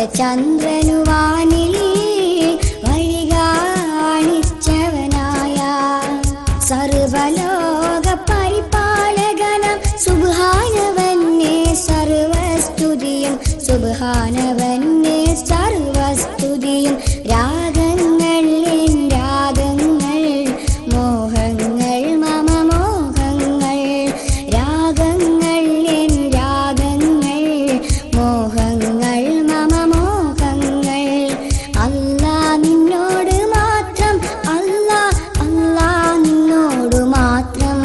സൂര്യചന്ദ്രനുവാനിൽ വഴി കാണിച്ചവനായ സർവലോക പരിപാലകനം സുബ്ഹാനവന്നെ സർവസ്തുതിയും സുബ്ഹാനവന്നെ സർവസ്തുതിയും രാഗങ്ങൾ എൻ രാഗങ്ങൾ മോഹങ്ങൾ മമ മോഹങ്ങൾ രാഗങ്ങൾ എൻ രാഗങ്ങൾ മോഹങ്ങൾ മമ മോഹങ്ങൾ അല്ലാ നിന്നോട് മാത്രം അല്ലാ അല്ലാ നിന്നോട് മാത്രം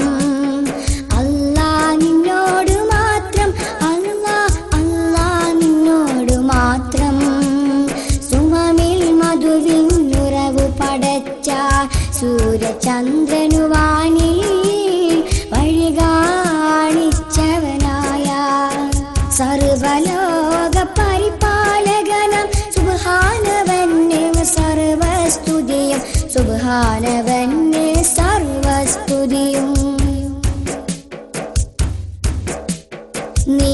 അല്ലാ നിന്നോട് മാത്രം അല്ലാ അല്ലാ നിന്നോട് മാത്രം സുമമിൽ മധുവിൻ ഉറവു പടച്ച സൂര്യചന്ദ്രനുവാനിൽ വഴി കാണിച്ചവനായ സർവലോക പരിപാലകനം സുബ്ഹാനവന്നെ സർവസ്തുതിയും സുബ്ഹാനവന്നെ സർവസ്തുതിയും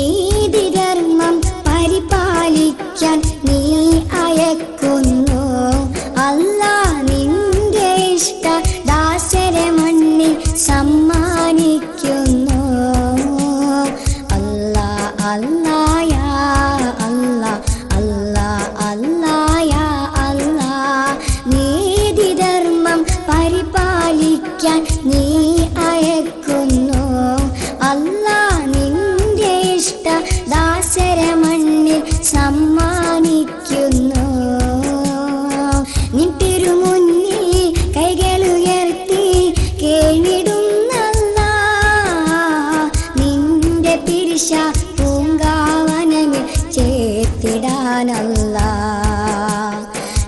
നീതിധർമ്മം പരിപാലിക്കാൻ നീ അയക്കുന്നു അല്ലാ നിന്റെ ഇഷ്ട ദാസരെ മണ്ണിൽ സമ്മാനിക്കുന്നു അല്ലാ അല്ലാ യാ അല്ലാ അല്ലാ അല്ലാ യാ അല്ലാ നീതിധർമ്മം പരിപാലിക്കാൻ നീ അയക്കുന്നു അല്ലാ നിന്റെ ഇഷ്ട ദാസരെ മണ്ണിൽ സമ്മാനിക്കുന്നു നിൻ തിരുമുന്നിൽ കൈകളുയർത്തി കേണിടുന്നല്ലാ നിന്റെ പിരിശ പൂങ്കാവനമിൽ ചേർത്തിടാനല്ലാ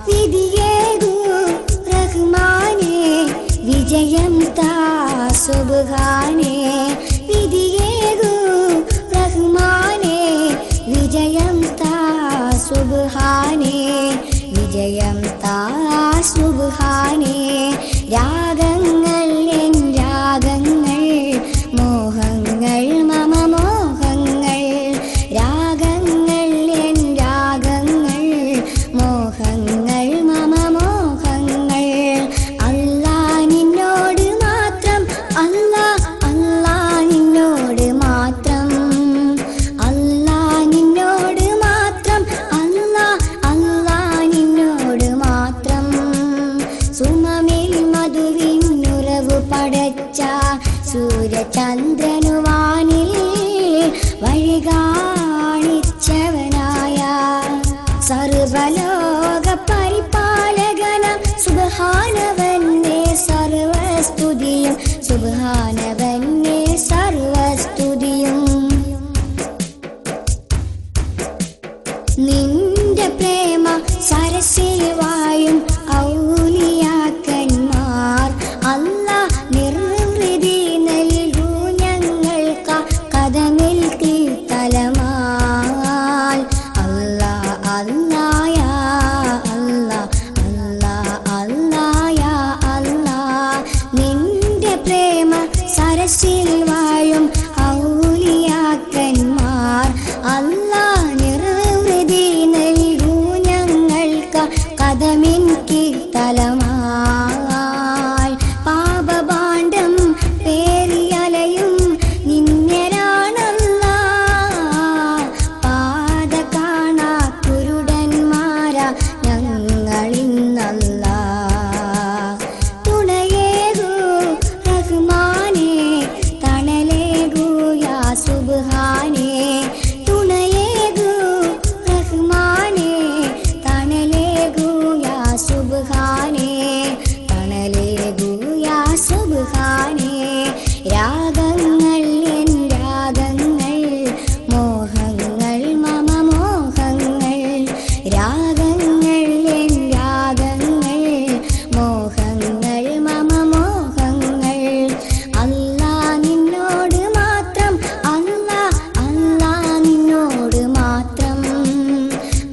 വിധിയേകൂ റഹ്മാനേ വിജയം താ സുബ്ഹാനേ വിധിയേകൂ റഹ്മാനേ വിജയം താ സുബ്ഹാനേ വിജയം താ സുബ്ഹാനേ രാഗങ്ങൾ എൻ രാഗങ്ങൾ മോഹങ്ങൾ മമ മോഹങ്ങൾ രാഗങ്ങൾ എൻ രാഗങ്ങൾ മോഹങ്ങൾ മമ മോഹങ്ങൾ അല്ലാ നിന്നോട് മാത്രം അല്ലാ അല്ലാ നിന്നോട് മാത്രം അല്ലാ നിന്നോട് മാത്രം അല്ലാ അല്ലാ നിന്നോട് മാത്രം സുമമിൽ മധുവിൻ ഉറവു പടച്ച സൂര്യചന്ദ്രനുവാനിൽ വഴി കാണിച്ചവനായ സർവലോക പരിപാലകനം സുബ്ഹാനവന്നെ സർവസ്തുതിയും സുബ്ഹാനവന്നെ സർവസ്തുതിയും നിന്റെ പ്രേമ സരസിൽ വായും ഔലിയാക്കന്മാർ അല്ലാ നിർവൃതി നൽകൂ ഞങ്ങൾക്ക് കഥമിൽ തീർത്തലമാൽ അല്ലാ അല്ലാ യാ അല്ലാ അല്ലാ അല്ലാ യാ അല്ലാ നിന്റെ പ്രേമ സരസിൽ വാഴും ഔലിയാക്കന്മാർ അല്ലാ നിർവൃതി നൽകൂ ഞങ്ങൾക്ക് കഥമിൻ കീർത്തലമാൽ പാപഭാണ്ഡം പേറിയലയും നിന്നരാണല്ലാ പാത കാണാ കുരുടന്മാരാ ഞങ്ങളിന്നല്ലാ തുണയേകൂ റഹ്മാനേ തണലേകൂ യാ സുബ്ഹാനേ തുണയേകൂ റഹ്മാനേ തണലേകൂ യാ സുബ്ഹാനേ തണലേകൂ യാ സുബ്ഹാനേ രാഗങ്ങൾ എൻ രാഗങ്ങൾ മോഹങ്ങൾ മമ മോഹങ്ങൾ രാഗങ്ങൾ എൻ രാഗങ്ങൾ മോഹങ്ങൾ മമ മോഹങ്ങൾ അല്ലാ നിന്നോട് മാത്രം അല്ലാ അല്ലാ നിന്നോട് മാത്രം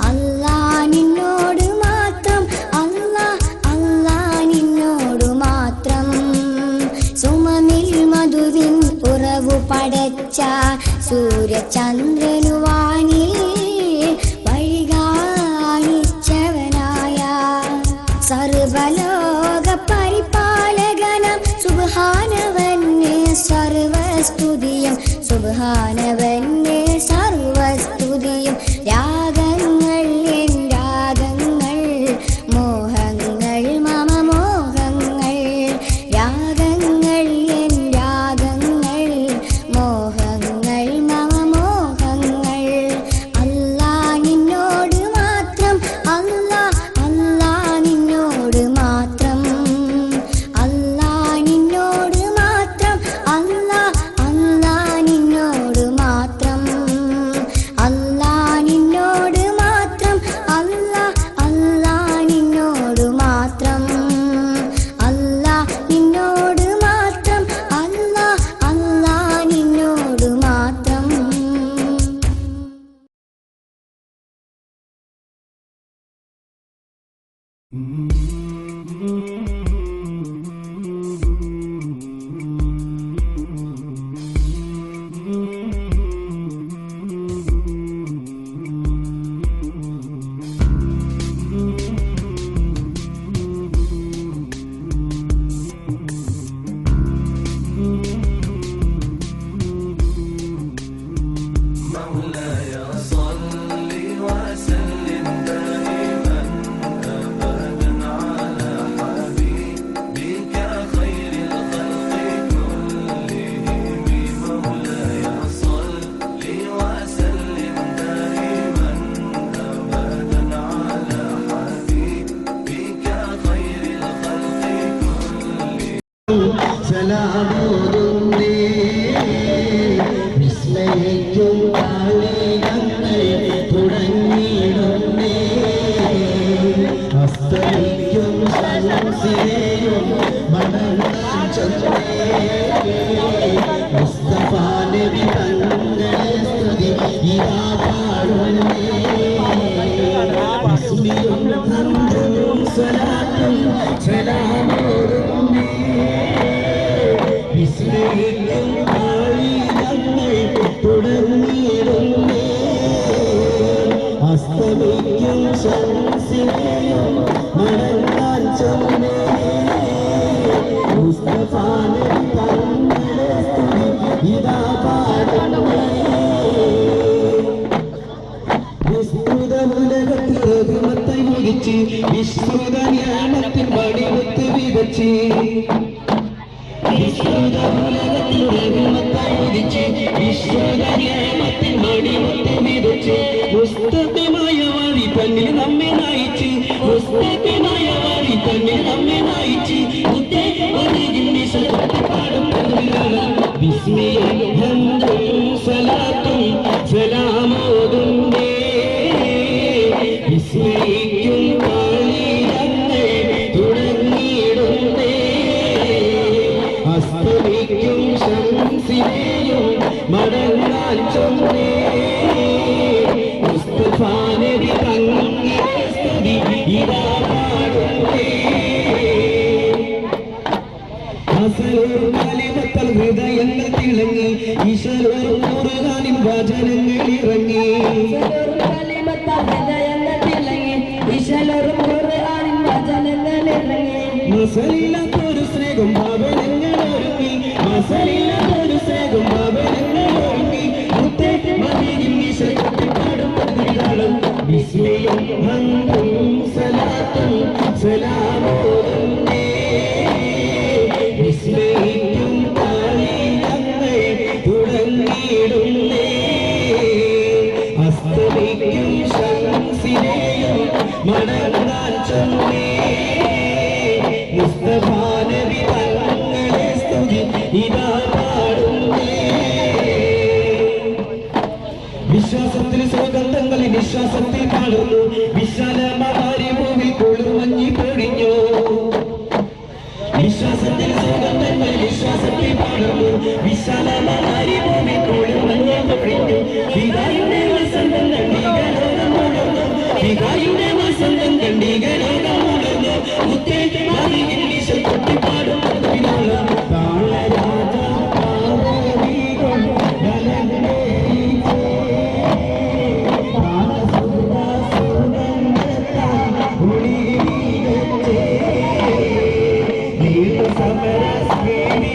അല്ലാ നിന്നോട് മാത്രം അല്ലാ അല്ലാ നിന്നോട് മാത്രം സുമമിൽ മധുവിൻ ഉറവു പടച്ച സൂര്യചന്ദ്രനുവാനിൽ വഴി സർവസ്തുതിയും സുബ്ഹാനവന്നെ സർവസ്തുതിയും രാഗങ്ങൾ എൻ രാഗങ്ങൾ മോഹങ്ങൾ മമ മോഹങ്ങൾ രാഗങ്ങൾ എൻ രാഗങ്ങൾ മോഹങ്ങൾ മമ മോഹങ്ങൾ അല്ലാ നിന്നോട് മാത്രം അല്ലാ അല്ലാ നിന്നോട് മാത്രം അല്ലാ നിന്നോട് മാത്രം അല്ലാ അല്ലാ നിന്നോട് മാത്രം അല്ലാ നിന്നോട് മാത്രം അല്ലാ അല്ലാ നിന്നോട് മാത്രം അല്ലാ നിന്നോട് മാത്രം അല്ലാ അല്ലാ നിന്നോട് മാത്രം. സലാമോതുന്നേ വിസ്മയിക്കും കാളികങ്ങൾ തുടങ്ങിയിടുന്നേ അസ്തമിക്കും ശംസിനെയും മടങ്ങാൻ ചൊന്നേ മുസ്തഫ നബി തങ്ങളെ സ്തുതി ഇതാ പാടുന്നേ വിസ്മയും ഹംദും സ്വലാത്തും സലാമോതുന്നേ വിസ്മയിക്കും കാളികങ്ങൾ തുടങ്ങിയിടുന്നേ അസ്തമിക്കും ശംസിനെയും മടങ്ങാൻ ചൊന്നേ മുസ്തഫ നബി തങ്ങളെ സ്തുതി ഇതാ പാടുന്നേ വിസ്തൃത ഉലകത്തിൽ റഹ്മത്തായി മുടിച്ച് വിസ്തൃത ജ്ഞാനത്തിൻ വടിവത്ത് വിതച്ച് വിസ്തൃത ഉലകത്തിൽ റഹ്മത്തായി മുടിച്ച് വിസ്തൃത ജ്ഞാനത്തിൻ വടിവത്ത് വിതച്ച് മുസ്തഖിമായ വഴി തന്നെ നമ്മെ നയിച്ച് മുസ്തഖിമായ വഴി തന്നെ നമ്മെ നയിച്ച് മുത്തേ ഒരിജിന്റെ പാടും വിസ്മയം ഹംദും സലാത്തും സലാമോതുന്നേ വിസ്മയിക്കും കാളികങ്ങൾ തുടങ്ങിയിടുന്നേ അസ്തമിക്കും ശംസിനെയും മടങ്ങാൻ ചൊന്നേ മുസ്തഫ നബി തങ്ങളെ സ്തുതി ഇതാ പാടുന്നേ കലിമത്തൽ ഹൃദയങ്ങൾ തിളങ്ങി ഈശ്വരൂർ ഖുർആനിൻ വചനങ്ങൾ ഇറങ്ങി മസലില്ലാത്തൊരു സ്നേഹം ഭാവനങ്ങൾ ഒരുങ്ങി മസലില്ലാത്തൊരു സ്നേഹം ഭാവനങ്ങൾ ഒരുങ്ങി മുത്തേ മദീനിൽ ഈശ്വരപ്പാടും പതിനാളും വിസ്മയം ഹംദും സലാത്തും സലാമോതുന്നേ വിസ്മയിക്കും കാളികങ്ങൾ തുടങ്ങിയിടുന്നേ അസ്തമിക്കും ശംസിനെയും മടങ്ങാൻ ചൊന്നേ മുസ്തഫ നബി തങ്ങളെ സ്തുതി ഇതാ പാടുന്നേ വിശ്വാസത്തിൽ സുഗന്ധങ്ങൾ നിശ്വാസത്തിൽ കാണുന്നു വിശാലമായ ഭൂമി കുളിർമഞ്ഞി പൊഴിഞ്ഞു വിശ്വാസത്തിൽ സുഗന്ധങ്ങൾ വിശ്വാസത്തിൽ കാണുന്നു വിശാലമായ ഭൂമി കുളിർമഞ്ഞി പൊഴിഞ്ഞു വികായുടെ വസന്തം കണ്ടീകലോകം മുടന്നു വികായുടെ വസന്തം കണ്ടീകലോകം മുടന്നു മുത്തേ മദീനിൽ ഈശ്വർ കൊട്ടിപ്പാടും താളരാജ പാർവതികൾ സമരസ്മേനി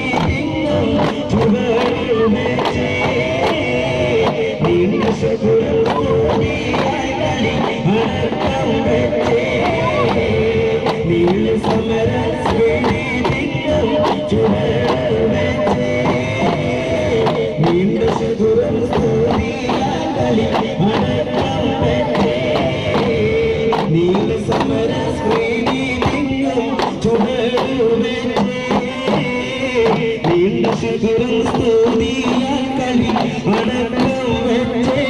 നീല സമര ശ്രീലിംഗം ചുവടുവെച്ചേ നീണ്ട ശതുരം സ്തുതിയാകളി അടക്കം വെച്ചേ നീല സമര ശ്രീലിംഗം ചുവടുവെച്ചേ നീണ്ട ശതുരം സ്തുതിയാകളി അടക്കം വെച്ചേ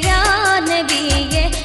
या नबी ये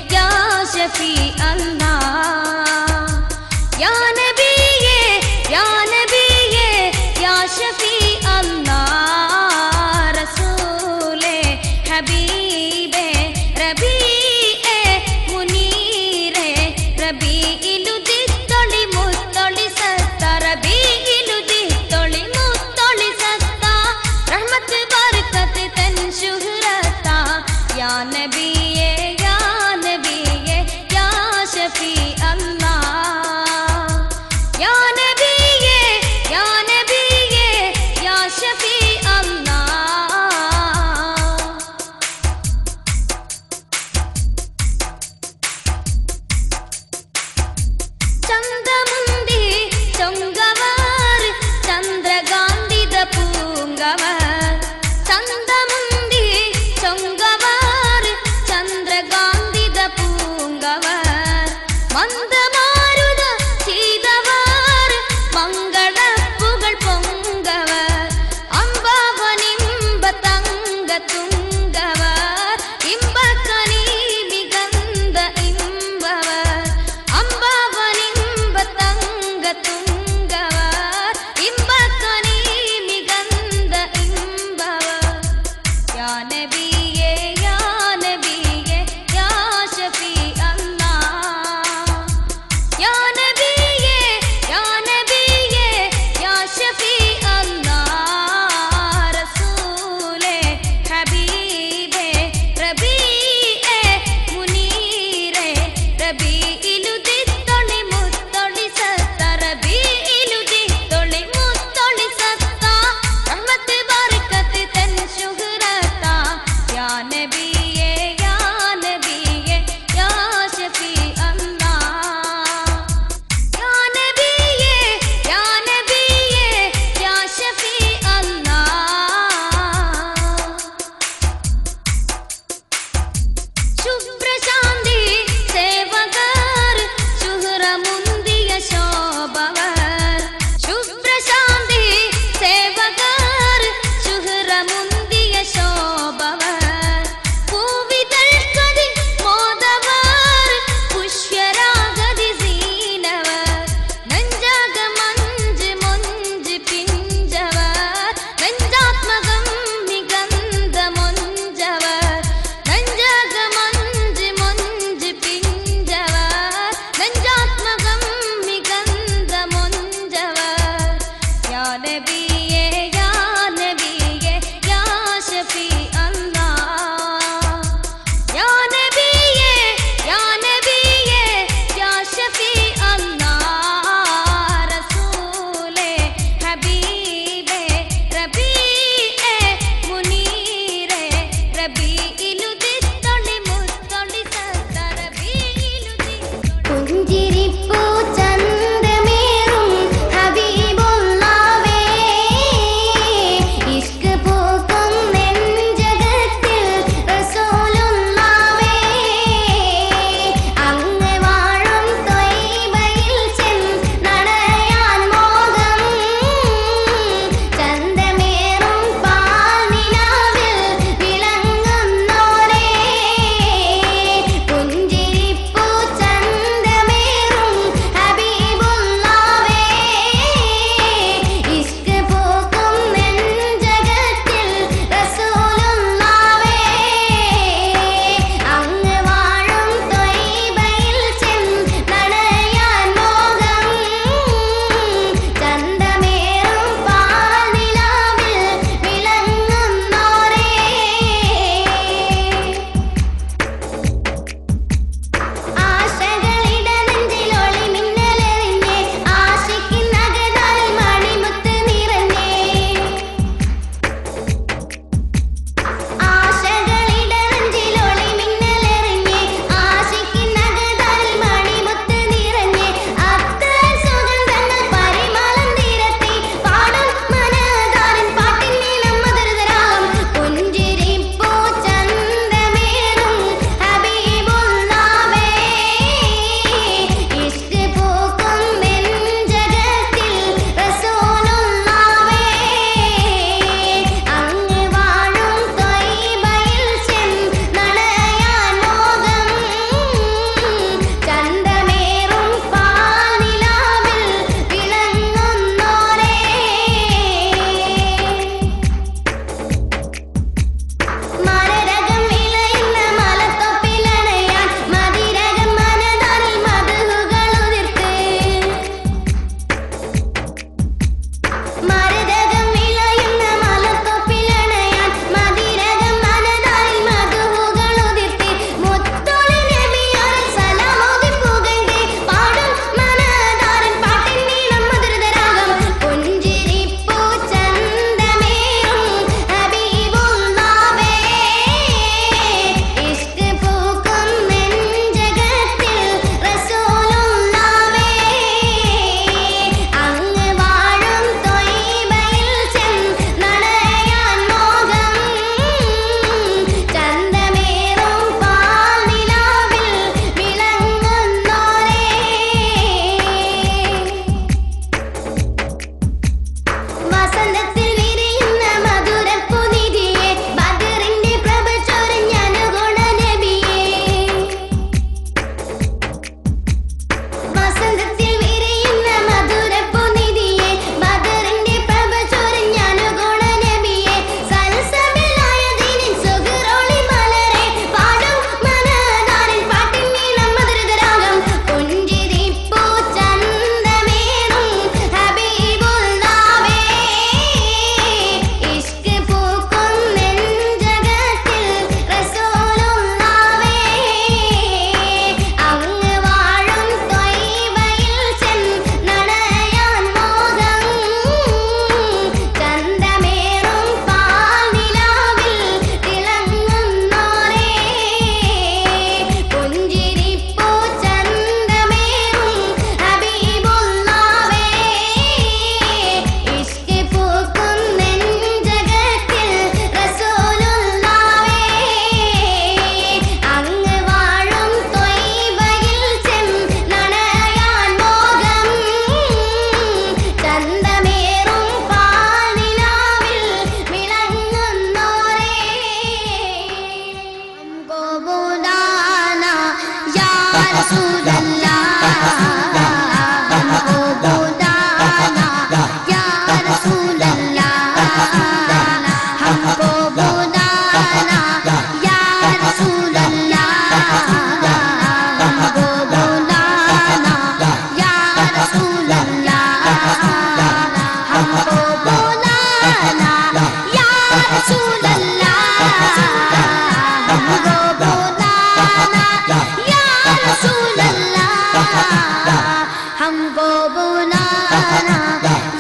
हमको बुलाना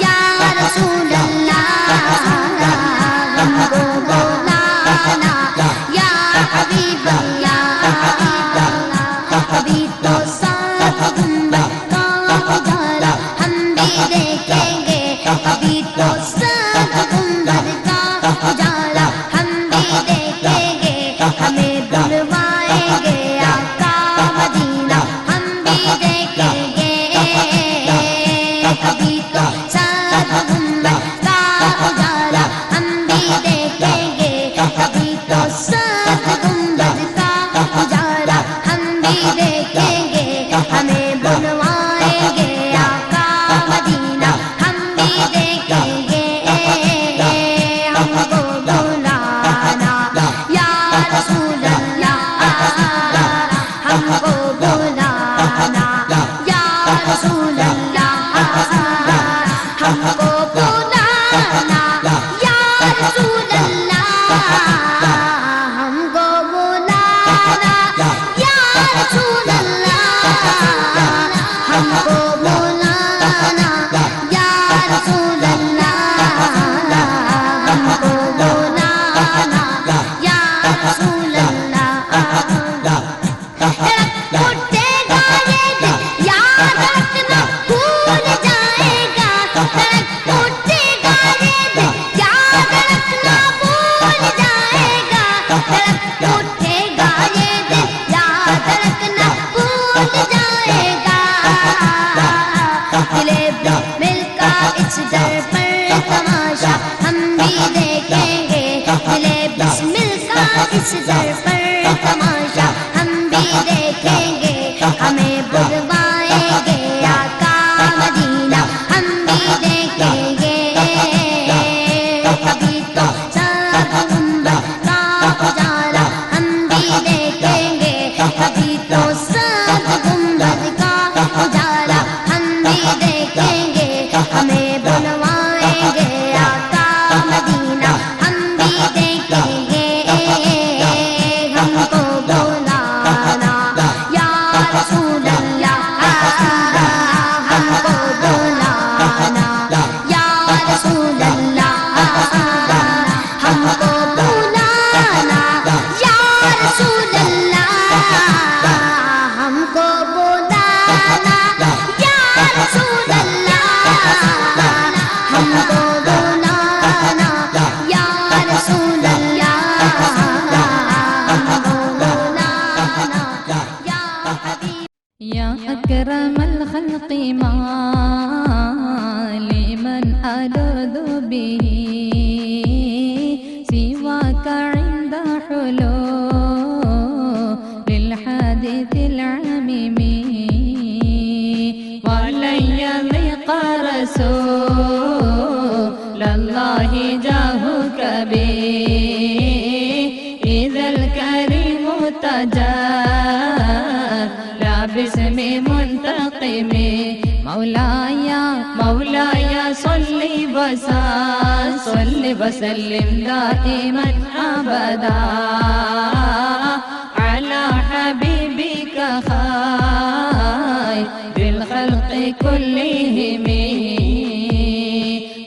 या रसूल अल्लाह, हमको बुलाना या हबीब अल्लाह, अभी तो साथ कभी तो सब गुंबद का उजाला हम भी देखेंगे, कभी तो सब गुंबद का उजाला हम भी देखेंगे। हमें बुलवाएंगे आका मदीना हम भी देखेंगे, हमको बुलाना या रसूल अल्लाह, हमको बुलाना या रसूल अल्लाह, हमको बुलाना या रसूल अल्लाह, हमको बुलाना या रसूल अल्लाह, हमको बुलाना या रसूल अल्लाह, हमको बुलाना या रसूल अल्लाह। उठेगा ये दिन याद रखना भूल जाएगा, उठेगा ये दिन याद रखना भूल जाएगा, उठेगा ये दिन याद रखना भूल जाएगा। दिले मिलका इस दर पर तमाशा हम भी देखेंगे, दिले बिस्मिल का इस दर पर तमाशा हम भी देखेंगे। हमें बुलवाएंगे आका मदीना हम भी देखेंगे, कभी तो सब गुंबद का उजाला हम भी देखेंगे, कभी तो सब गुंबद का उजाला हम भी देखेंगे। हमें बुलवाएंगे आका मदीना हम भी देखेंगे, हमको बुलाना या रसूल अल्लाह, हमको बुलाना या रसूल अल्लाह, हमको बुलाना या रसूल अल्लाह, हमको बुलाना या रसूल अल्लाह, हमको बुलाना या रसूल अल्लाह, हमको बुलाना या हबीब। या अकरमल खल्क़ि मा लिमन अलुदु बिही सिवाका इंदा हुलूलिल हादिसिल अमीमी वलन यलिqa रसूलल्लाहि जाहुक बि इज़ल करीमु तजल्ला बिस्मि मुंतक़िमी मौलाया मौलाया सल्लि वसल्लिम दाइमन अबदा अला हबीबिका खैरिल खल्क़ि कुल्लिहिम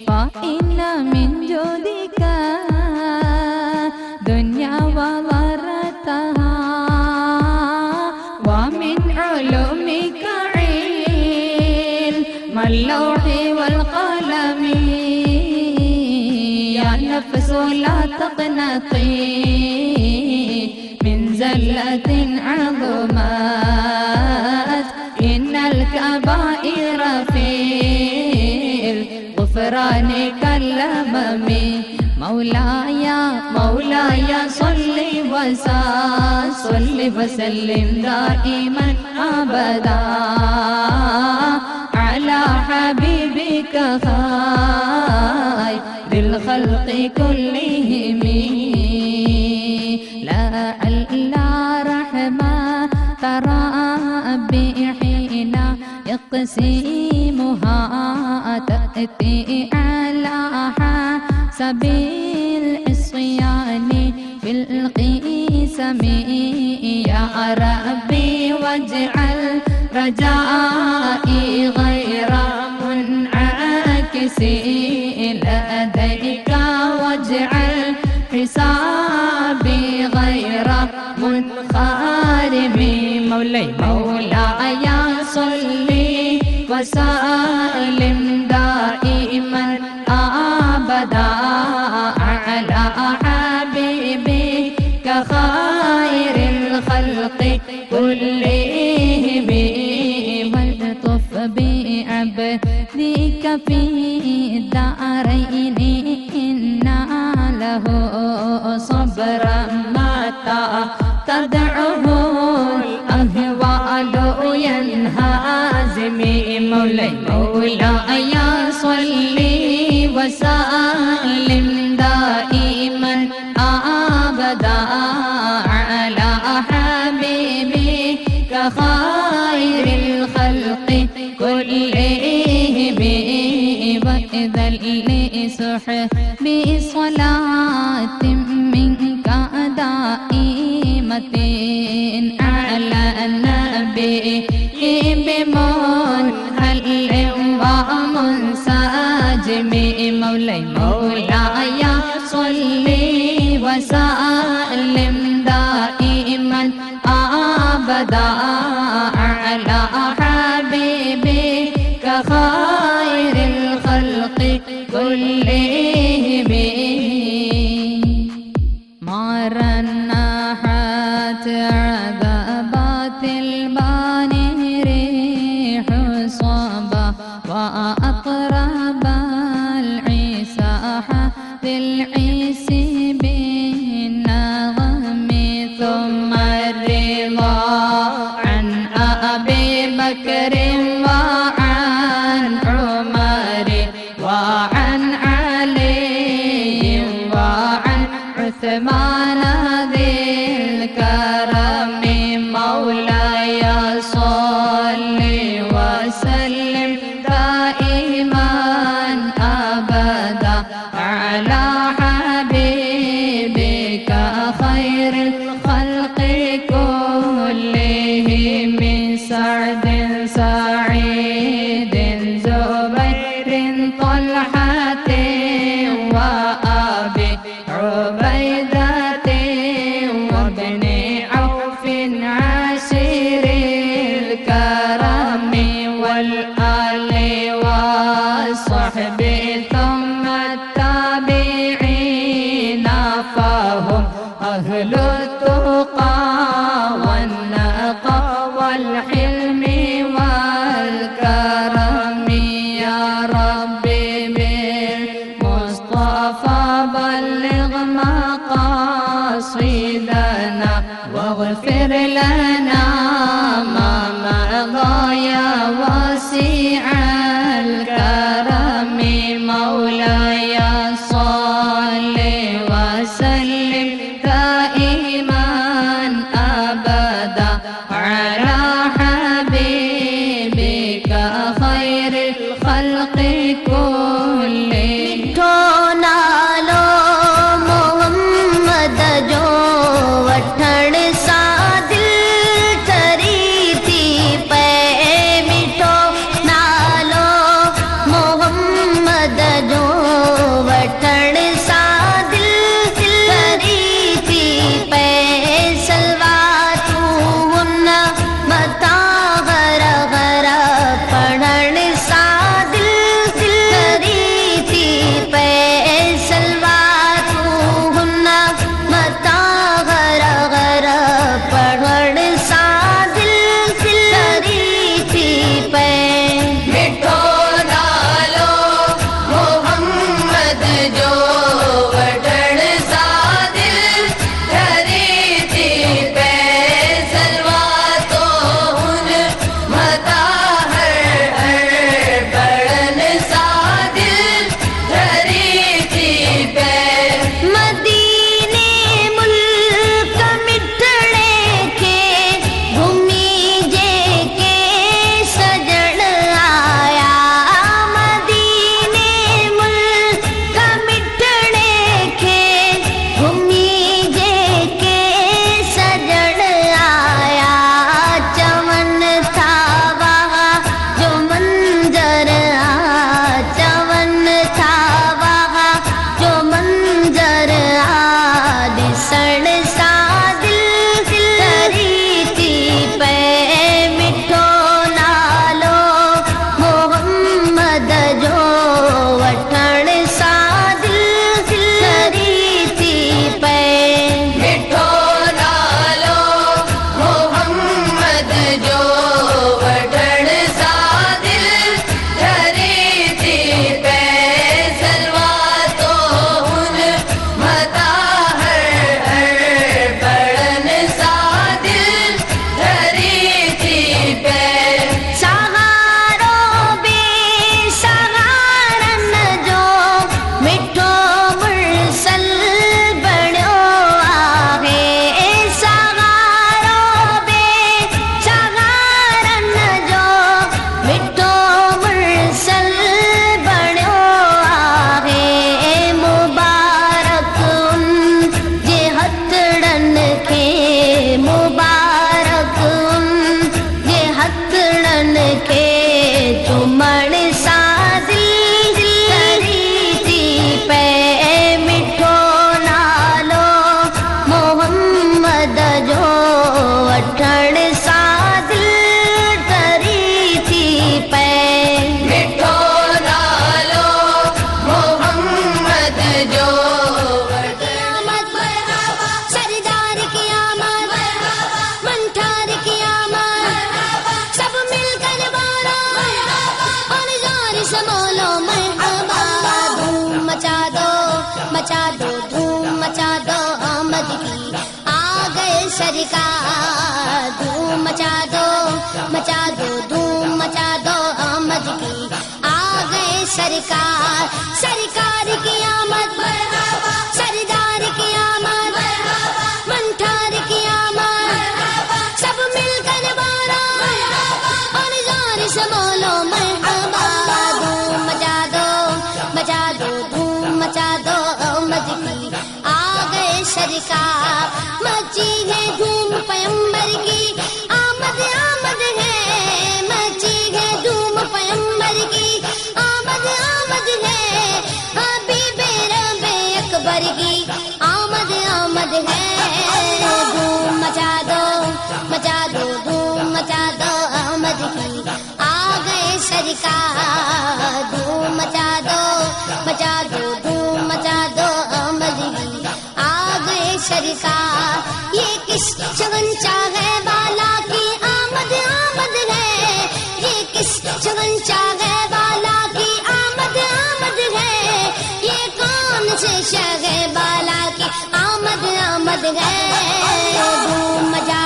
फ़इन्न मिन जुदिका दुनिया व ज़रतहा व मिन उलूमिका इल्मल लौहि वल क़लमी या नफ्स ला तक़नती मिन ज़ल्लतिन अज़मत इन्नल कबाइर फ़िल गुफ़रान कल्लममी मौलाया मौलाया सल्लि वसल्लिम दाइमन अबदा अला हबीबिका खैरिल खल्क़ि कुल्लिहिम लअल्ला रहमत रब्बी हिना यक़सिमुहा तअती अला हसबिल इस्यानि फिल क़िसमी या रब्बी वजअल रजाई गैरा मुनअकिसी लदैका वजअल हिसाबी गैरा मुनख़ारिमी मौलाया सल्लि वसल्लिम दाइमन अबदा अला हबीबिका खैरिल खल्क़ि कुल्लिहिम वल्तुफ़ बिअब्दिका في الدارين إنا له صبرا متى تدعه الأهوال ينهزم مولاي صلي وسلم دائما أبدا على حبيبك خير الخلق كلهم وإذا لصحب صلاة منك دائمة على النبي بمنهل ومنسجم مولاي صلي وسلم دائما أبدا على حبيبك خير الخلق كلهم مرنحت عذبات الباني ريح صبا وأطرب العيسى بالعيس بالنغم ثم الرضا عن أبي بكر وعن عمر وعن علي وعن عثمان ذي الكرم مولاي صل وسلم دائما أبدا على حبيبك خير الخلق كلهم من سعد سعيد زبير طلحة وأبي عبيدة وابن عوف عشير الكرم والآل والصحب ثم التابعين فهم أهل التقى والنقى والحلم والكرم يا ربي بالمصطفى بلغ مقاصدنا واغفر لنا ما مضى يا واسع الكرم مولاي صل وسلم دائما أبدا على سرکار دھوم مچا دو دھوم مچا دو آمد کی آ گئے سرکار سرکار کی آمد مرحبا سردار کی آمد مرحبا منٹھار کی آمد سب مل کر بولو مرحبا اور زور سے بولو مرحبا دھوم مچا دو دھوم مچا دو آمد کی آ گئے سرکار مچی ہے دھوم پیمبر کی آمد آمد ہے مچی ہے دھوم پیمبر کی آمد آمد ہے حبیب رب اکبر کی آمد آمد ہے دھوم مچا دو دھوم مچا دو آمد کی آ گئے سرکار دھوم مچا دو دھوم مچا دو آمد کی آ گئے سرکار یہ کس شگن چاہے والا کی آمد آمد ہے یہ کس شگن چاہے والا کی آمد آمد ہے یہ کون سے شگے والا کی آمد آمد ہے دھوم مچا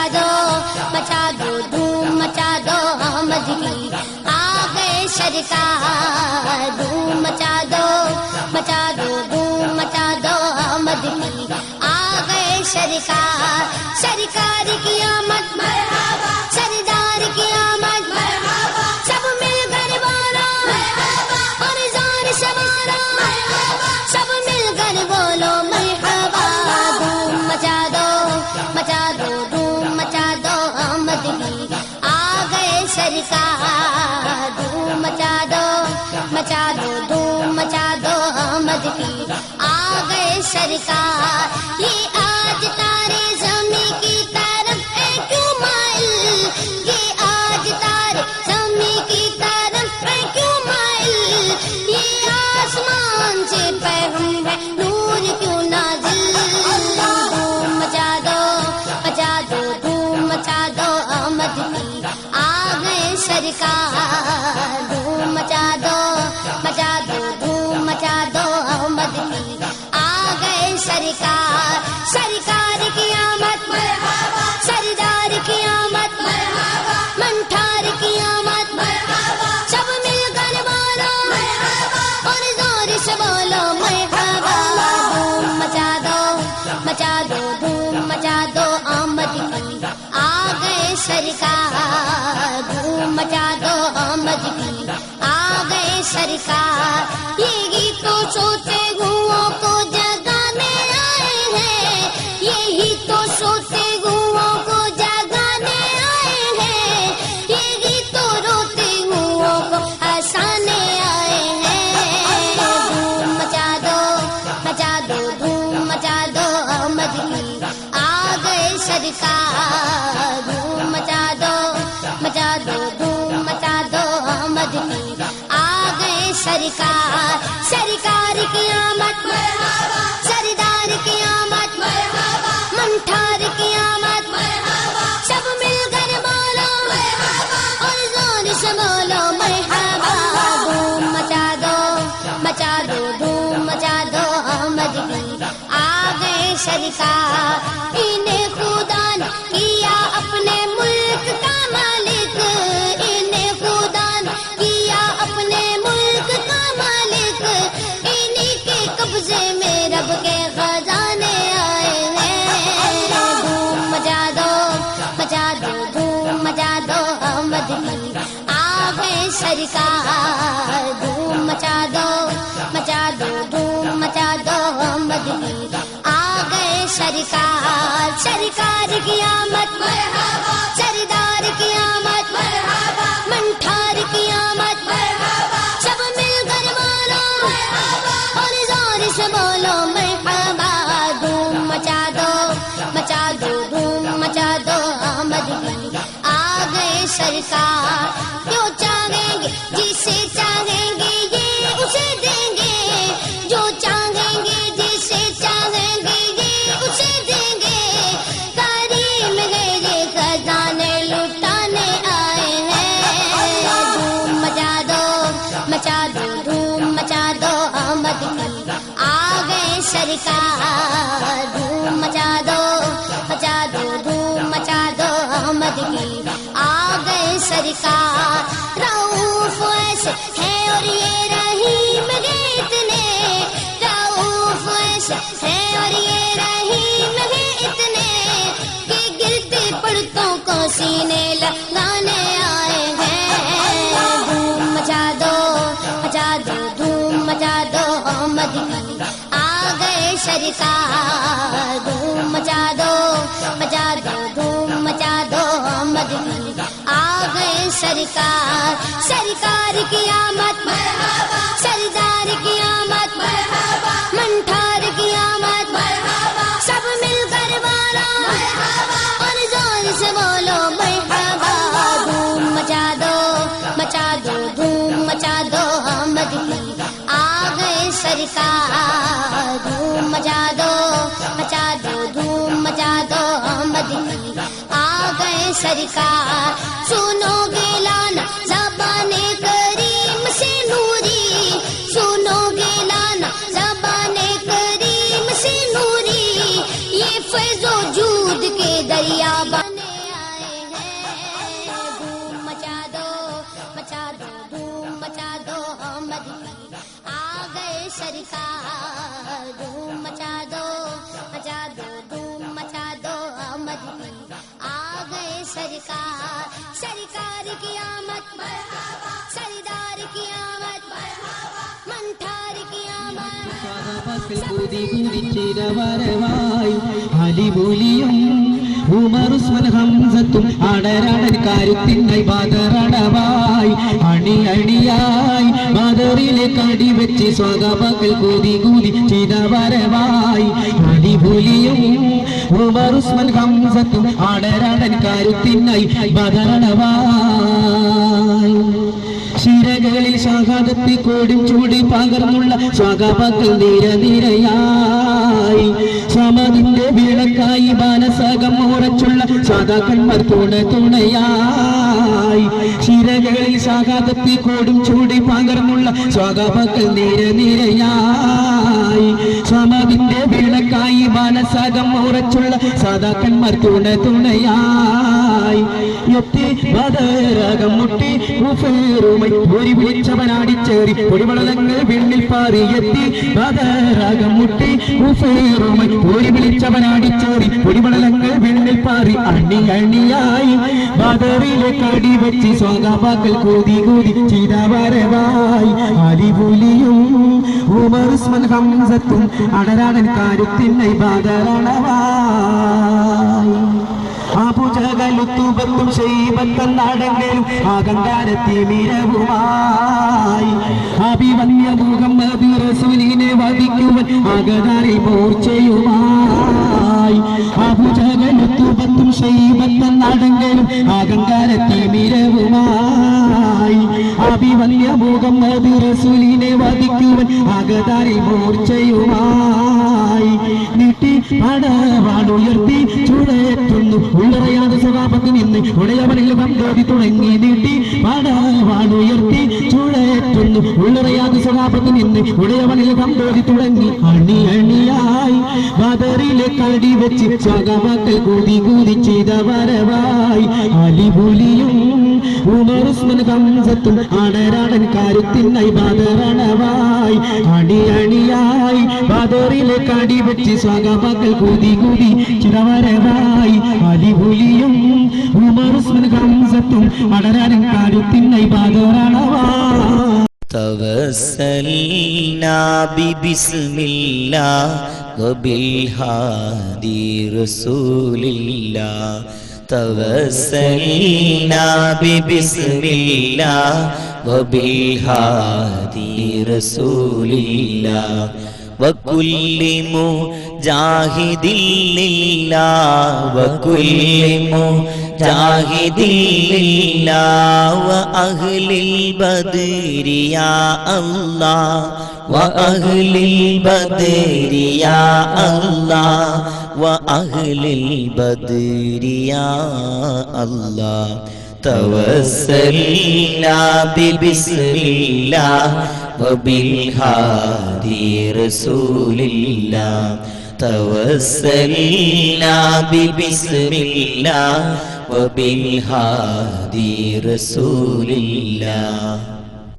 دو دھوم مچا دو آمد کی آ گئے سرکار دھوم مچا دو دھوم مچا دو آمد کی آ گئے سرکار سرکار کی آمد مرحبا سردار کی آمد مرحبا سب مل کر بولو مرحبا اور زور سے بولو مرحبا سب مل کر بولو مرحبا دھوم مچا دو دھوم مچا دو آمد کی آ گئے سرکار دھوم مچا دو دھوم مچا دو آمد کی آ گئے سرکار یہ آج تارے زمیں کی طرف ہے کیوں مائل یہ آج تارے زمیں کی طرف ہے کیوں مائل یہ آسمان سے پیغام ہے نور کیوں نازل دھوم مچا دو دھوم مچا دو آمد کی آ گئے سرکار دھوم مچا دو دھوم مچا دو آمد کی آ گئے سرکار سرکار کی آمد مرحبا سردار کی آمد مرحبا منٹھار کی آمد مرحبا سب مل کر بولو مرحبا اور زور سے بولو مرحبا دھوم مچا دو دھوم مچا دو آمد کی آ گئے سرکار دھوم مچا دو آمد کی آ گئے سرکار یہی تو سوتے گھوؤں کو جگانے آئے ہیں یہی تو سوتے گھوؤں کو جگانے آئے ہیں یہی تو روتے گھوؤں کو ہنسانے آئے ہیں دھوم مچا دو دھوم مچا دو آمد کی آ گئے سرکار دھوم مچا دو دھوم مچا دو آمد کی آ گئے سرکار سرکار کی آمد مرحبا سردار کی آمد مرحبا منٹھار کی آمد مرحبا سب مل کر بولو مرحبا اور زور سے بولو مرحبا دھوم مچا دو دھوم مچا دو آمد کی آ گئے سرکار انہیں خدا نے کیا اپنے ملک کا مالک انہیں خدا نے کیا اپنے ملک کا مالک انہی کے قبضے میں رب کے خزانے آئے ہیں دھوم مچا دو دھوم مچا دو آمد کی آ گئے سرکار دھوم مچا دو دھوم مچا دو آمد کی آ گئے سرکار سرکار کی آمد مرحبا سردار کی آمد مرحبا منٹھار کی آمد مرحبا سب مل کر بولو مرحبا اور زور سے بولو مرحبا دھوم مچا دو دھوم مچا دو آمد کی آ گئے سرکار جو چاہیں گے جسے چاہیں گے یہ اسے دیں گے جو چاہیں گے جسے چاہیں گے یہ اسے دیں گے کریم ہے یہ خزانے لٹانے آئے ہیں دھوم مچا دو دھوم مچا دو آمد کی آ گئے سرکار دھوم مچا دو دھوم सरकार रऊफ ऐसे है और ये रहीम है इतने रऊफ ऐसे है और ये रहीम है इतने कि गिरते पड़तों को सीने लगाने आए हैं धूम मचा दो धूम मचा दो मदीना आ गए सरकार धूम मचा दो धूम मचा दो मदीना आ गए सरकार सरकार की आमद मरहबा सरदार की आमद मरहबा मंठार की आमद मरहबा सब मिलकर वाला मरहबा और जोर से बोलो मरहबा धूम मचा दो धूम मचा दो मदीना आ गए सरकार धूम मचा दो धूम मचा दो मदीना आ गए सरकार सुनोगे लाना ज़बाने करीम से नूरी सुनोगे लाना ज़बाने करीम से नूरी ये फैज़ो जूद के दरिया बने आए हैं धूम मचा दो धूम मचा दो मदीना आ गए सरकार धूम मचा दो धूम मचा दो मदीना आ गए सरकार सरकार की आमद मरहबा सरदार की आमद मरहबा मंठार की आमद ഉമറുസ്മൻ ഹംസത്തും അടരാടൻ കരുത്തിനായി ബദറടവായി അണി അണിയായി ബദറിലെ കടി വെച്ച് സ്വഗമകൾ കൂതി കൂതി ചിരവരവായി അടിപൊളിയും ഉമറുസ്മൻ ഹംസത്തും അടരാടൻ കരുത്തിനായി ബദറടവായി ശിരകളിൽ ഷഹാദത്ത് കോടും ചൂടി പകർന്നുള്ള സ്വഗമകൾ നിരനിരയായി സമതിന്റെ വിളക്കായി മാനസകം ഉറച്ചുള്ള സദാക്കന്മാർ തുണയായി ശിരകളിൽ ഷഹാദത്ത് കോടും ചൂടി പകർന്നുള്ള സ്വഗമകൾ നിരനിരയായി സമതിന്റെ വിളക്കായി മാനസകം ഉറച്ചുള്ള സദാക്കന്മാർ തുണയായി എത്തി ബദറകം മുട്ടി ഉഫേറുമൈ ഒരു വിളിച്ചവനാടിച്ചേറി പൊടിവളങ്ങൾ വെണ്ണിൽ പാറി എത്തി ബദറകം മുട്ടി ഉഫേറുമൈ ഒരു വിളിച്ചവനാടിച്ചേറി പൊടിവളങ്ങൾ വെണ്ണിൽ പാറി അണി അണിയായി ബദറിലെ കടി വെച്ച് സ്വഗമകൾ കൂതി കൂതി ചിരവരവായി അലിപുലിയും ഉമറുസ്മൻ ഹംസത്തും അടരാടൻ കരുത്തിനായി ബദറടവായി അബുജഹലുത്തുബത്തും ശൈബത്തന്നാടെങ്കിലും അഹങ്കാരത്തിമിരവുമായി അഭിവന്യ മുഹമ്മദ് റസൂലിനെ വധിക്കുവാൻ അകതാരിൽ മോർച്ചയുമായി അബുജഹലുത്തുബത്തും ശൈബത്തന്നാടെങ്കിലും അഹങ്കാരത്തിമിരവുമായി അഭിവന്യ മുഹമ്മദ് റസൂലിനെ വധിക്കുവാൻ അകതാരിൽ മോർച്ചയുമായി നീട്ടി പടവാടുയർത്തി ചുടേറ്റുന്നു ഉള്ളറയാതെ സ്വഭാവത്തിൽ നിന്ന് ഉടയവനിൽ വന്തോതി തുടങ്ങി നീട്ടി പടവാടുയർത്തി ചുടേറ്റുന്നു ഉള്ളറയാതെ സ്വഭാവത്തിൽ നിന്ന് ഉടയവനിൽ വന്തോതി തുടങ്ങി അണി അണിയായി ബദറിലെ കടി വെച്ച് സ്വഗമകൾ കൂതി കൂതി ചെയ്തവരവായി അലിപുലിയും ഉമറുസ്മൻ ഹംസത്തും അടരാടൻ കരുത്തിനായി ബദറടവായി അണി അണിയായി ബദറിലെ കടി വെച്ച് സ്വഗമകൾ കൂതി കൂതി ചിരവരവായി അലിപുലിയും ഉമറുസ്മൻ ഹംസത്തും അടരാടൻ കരുത്തിനായി ബദറടവായി توسلنا ببسم الله وبالهادي رسول الله توسلنا ببسم الله وبالهادي رسول الله وكل مجاهد لله وكل مجاهد لله وأهل البدر يا الله وأهل البدر يا الله وأهل البدر يا الله توسلنا ببسم الله وبالهادي رسول الله توسلنا ببسم الله وبالهادي رسول الله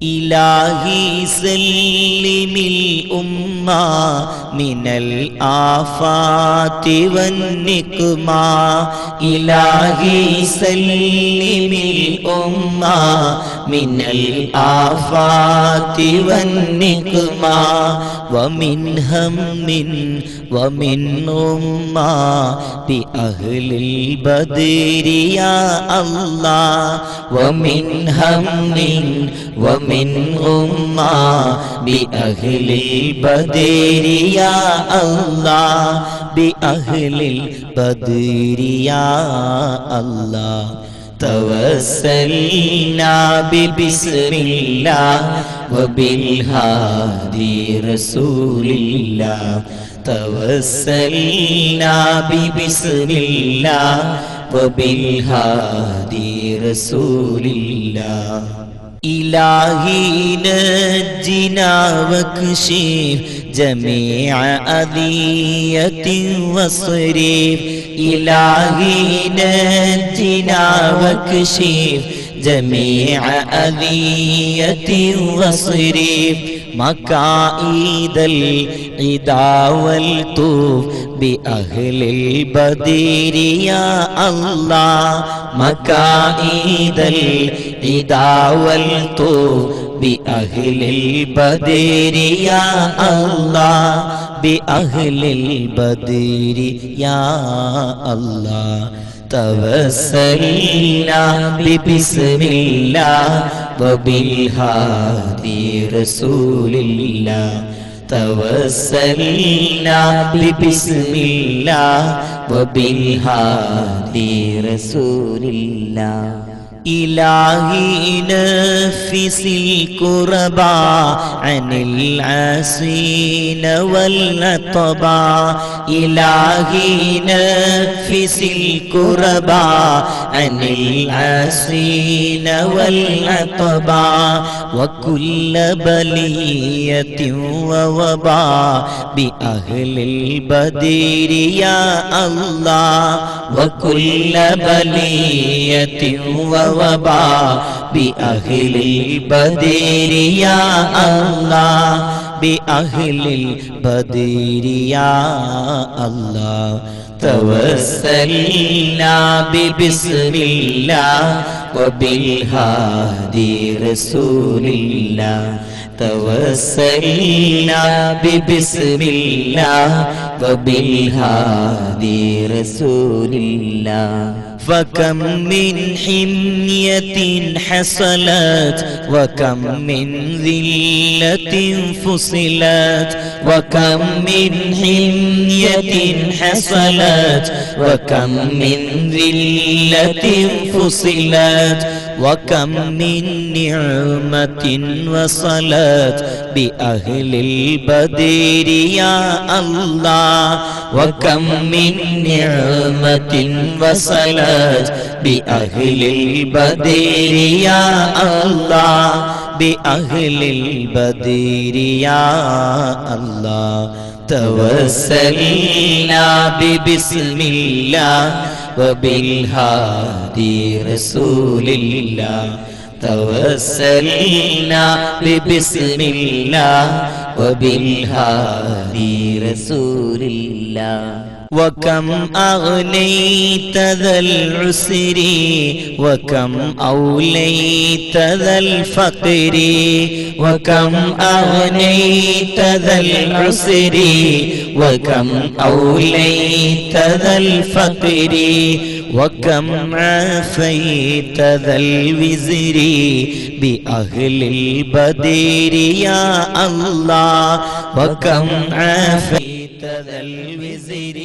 إلهي سلم الأمة من الآفات والنقمة إلهي سلم الأمة من الآفات والنقمة ومن هم ومن أمة بأهل البدر يا الله ومن هم ومن أمة بأهل البدر يا الله بأهل البدر يا الله توسلنا ببسم الله وبالهادي رسول الله توسلنا ببسم الله وبالهادي رسول الله إلهي نجنا واكشف جميع أذية وصريف إلهي نجنا واكشف جميع أذية وصريف مكائد العدا والطوف بأهل البدر يا الله مكائد العدا والطوف بأهل البدر يا الله بأهل البدر يا الله توسلنا ببسم الله وبالهادي رسول الله توسلنا ببسم الله وبالهادي رسول الله إلهي نفس الكرباء عن العاسين والعطباء إلهي نفس الكرباء عن العاسين والعطباء وكل بلية ووباء بأهل البدر يا الله وكل بلية ووباء بأهل البدر يا الله بأهل البدر يا الله توسلنا ببسم الله وبالهادي رسول الله توسلنا ببسم الله وبالهادي رسول الله فكم من حمية حصلت وكم من ذلة فصلت وكم من حمية حصلت وكم من ذلة فصلت وكم من نعمة وصلت بأهل البدر يا الله وكم من نعمة وصلت بأهل البدر يا الله بأهل البدر يا الله توسلنا ببسم الله وبالهادي رسول الله توسلنا ببسم الله وبالهادي رسول الله وكم أغنيت ذا العسر وكم أوليت ذا الفقر وكم أغنيت ذا العسر وكم أوليت ذا الفقر وكم عافيت ذا الوزر بأهل البدر يا الله وكم عافيت ذا الوزر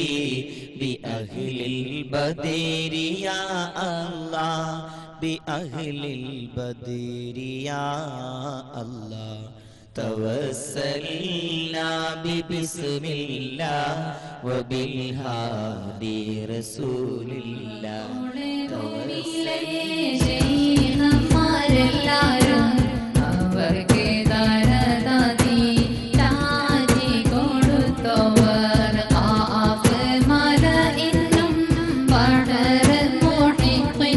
بأهل البدر يا الله بأهل البدر يا الله توسلنا ببسم الله وبالهادي رسول الله ും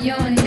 نبي